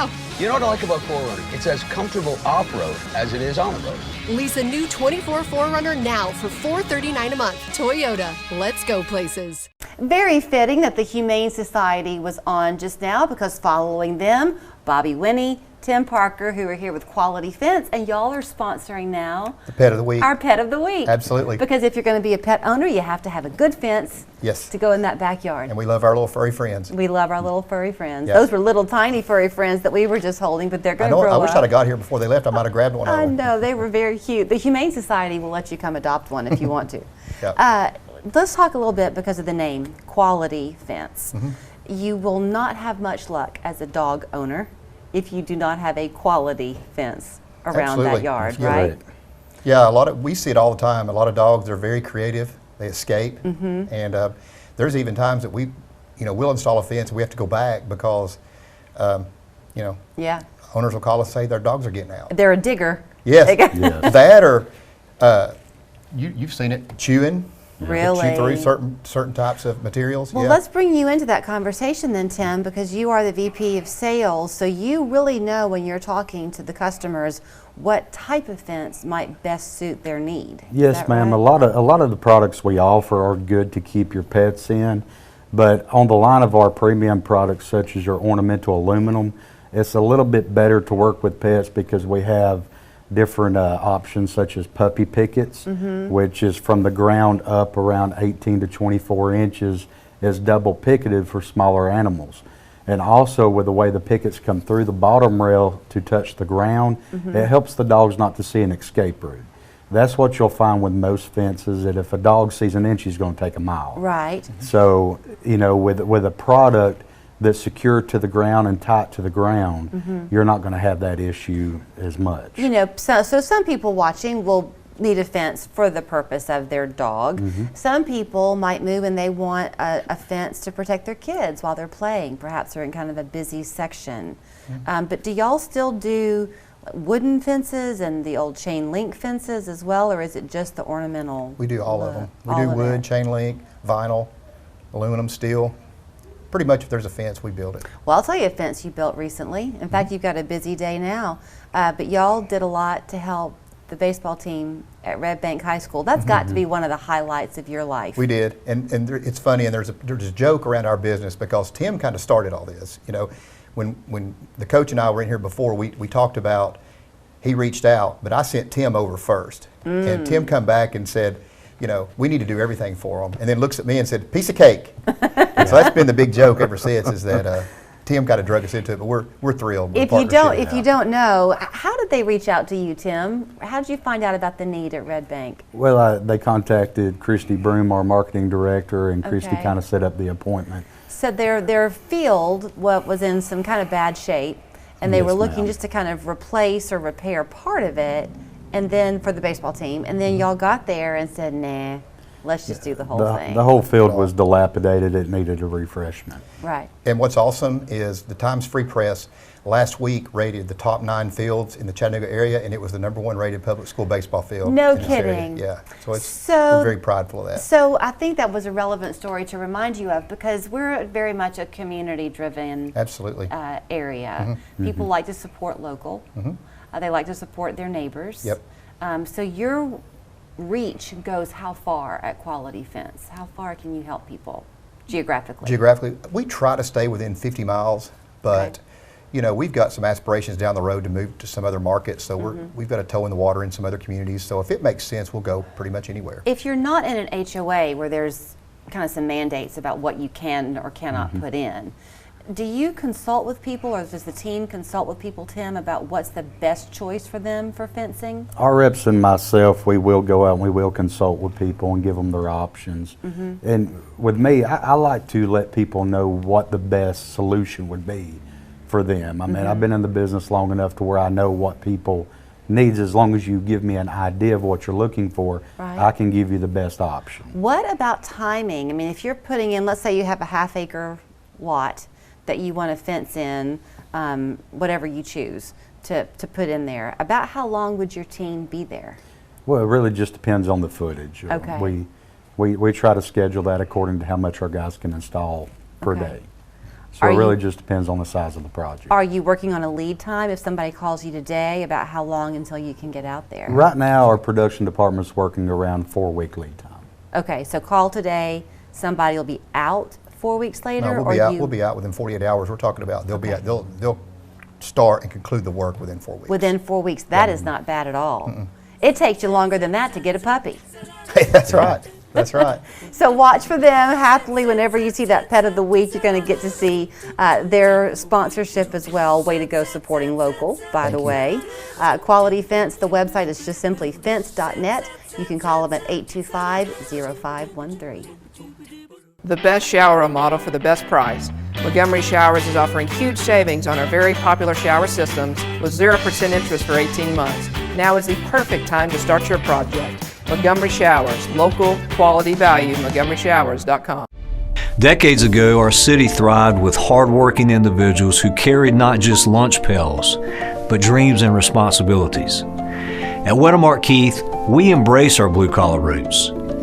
go. You know what I like about 4Runner? It's as comfortable off-road as it is on the road. Lease a new 24 4Runner now for $439 a month. Toyota, let's go places. Very fitting that the Humane Society was on just now, because following them, Bobby Winnie, Tim Parker, who are here with Quality Fence, and y'all are sponsoring now the Pet of the Week. Our Pet of the Week. Absolutely. Because if you're going to be a pet owner, you have to have a good fence Yes. to go in that backyard. And we love our little furry friends. We love our little furry friends. Yeah. Those were little tiny furry friends that we were just holding, but they're going to grow I up. wish I'd have got here before they left. I might have grabbed one of I them. know, they were very cute. The Humane Society will let you come adopt one if you want to. Yeah. Let's talk a little bit, because of the name, Quality Fence. Mm-hmm. You will not have much luck as a dog owner if you do not have a quality fence around that Absolutely. yard, You're right? Yeah, we see it all the time. A lot of dogs are very creative. They escape. Mm-hmm. And there's even times that we'll install a fence and we have to go back because, Yeah. owners will call us and say their dogs are getting out. They're a digger. Yes. Yes. That or you've seen it, chewing. Really? Chew through certain types of materials. Well, yeah. let's bring you into that conversation then, Tim, because you are the VP of Sales, so you really know when you're talking to the customers what type of fence might best suit their need. Is Yes, that ma'am. right? A lot of the products we offer are good to keep your pets in, but on the line of our premium products, such as your ornamental aluminum, it's a little bit better to work with pets because we have different options, such as puppy pickets, which is from the ground up around 18 to 24 inches, is double picketed for smaller animals. And also, with the way the pickets come through the bottom rail to touch the ground, it helps the dogs not to see an escape route. That's what you'll find with most fences, that if a dog sees an inch, he's going to take a mile. Right. So, with a product that's secure to the ground and tight to the ground, you're not going to have that issue as much. So some people watching will need a fence for the purpose of their dog. Some people might move and they want a fence to protect their kids while they're playing. Perhaps they're in kind of a busy section. But do y'all still do wooden fences and the old chain link fences as well, or is it just the ornamental? We do all of them. We all do of wood, it? chain link, vinyl, aluminum, steel. Pretty much if there's a fence, we build it. Well, I'll tell you a fence you built recently. In fact, you've got a busy day now. But y'all did a lot to help the baseball team at Red Bank High School. That's got to be one of the highlights of your life. We did, and it's funny, and there's a joke around our business because Tim kind of started all this. When the coach and I were in here before, we talked about, he reached out, but I sent Tim over first. And Tim come back and said, we need to do everything for them. And then looks at me and said, piece of cake. And so that's been the big joke ever since, is that Tim kind of drug us into it, but we're thrilled with the partnership. If you don't know, how did they reach out to you, Tim? How did you find out about the need at Red Bank? Well, they contacted Christy Broom, our marketing director, and Christy Okay. kind of set up the appointment. So their field was in some kind of bad shape, and they Yes, were looking ma'am. just to kind of replace or repair part of it, and then for the baseball team, and then y'all got there and said, nah, let's just do the whole thing. The whole field was dilapidated. It needed a refreshment. Right. And what's awesome is the Times Free Press last week rated the top 9 fields in the Chattanooga area, and it was the #1 rated public school baseball field. No in this area. kidding. Yeah, so So- we're very prideful of that. So I think that was a relevant story to remind you of, because we're very much a community-driven Absolutely. area. People like to support local. They like to support their neighbors. Yep. So your reach goes how far at Quality Fence? How far can you help people geographically? Geographically, we try to stay within 50 miles, but we've got some aspirations down the road to move to some other markets, so we've got a toe in the water in some other communities, so if it makes sense, we'll go pretty much anywhere. If you're not in an HOA where there's kind of some mandates about what you can or cannot put in, do you consult with people, or does the team consult with people, Tim, about what's the best choice for them for fencing? Our reps and myself, we will go out and we will consult with people and give them their options. And with me, I like to let people know what the best solution would be for them. I mean, I've been in the business long enough to where I know what people needs. As long as you give me an idea of what you're looking for, Right. I can give you the best option. What about timing? I mean, if you're putting in, let's say you have a half-acre lot that you want to fence in, whatever you choose to put in there, about how long would your team be there? Well, it really just depends on the footage. Okay. We try to schedule that according to how much our guys can install per Okay. day. So Are it really you- just depends on the size of the project. Are you working on a lead time if somebody calls you today about how long until you can get out there? Right now, our production department's working around 4-week lead time. Okay, so call today, somebody will be out 4 weeks later? No, or we'll be out. you- We'll be out within 48 hours. We're talking about they'll be Okay. out, they'll start and conclude the work within 4 weeks. Within 4 weeks. That is not bad at all. It takes you longer than that to get a puppy. Hey, that's right. That's right. So watch for them happily whenever you see that pet of the week. You're going to get to see their sponsorship as well. Way to go supporting local, by the way. Quality Fence, the website is just simply fence.net. You can call them at 825-0513. The best shower remodel for the best price. Montgomery Showers is offering huge savings on our very popular shower systems with 0% interest for 18 months. Now is the perfect time to start your project. Montgomery Showers, local, quality value, montgomeryshowers.com. Decades ago, our city thrived with hardworking individuals who carried not just lunch pails, but dreams and responsibilities. At Wedemark Keith, we embrace our blue-collar roots.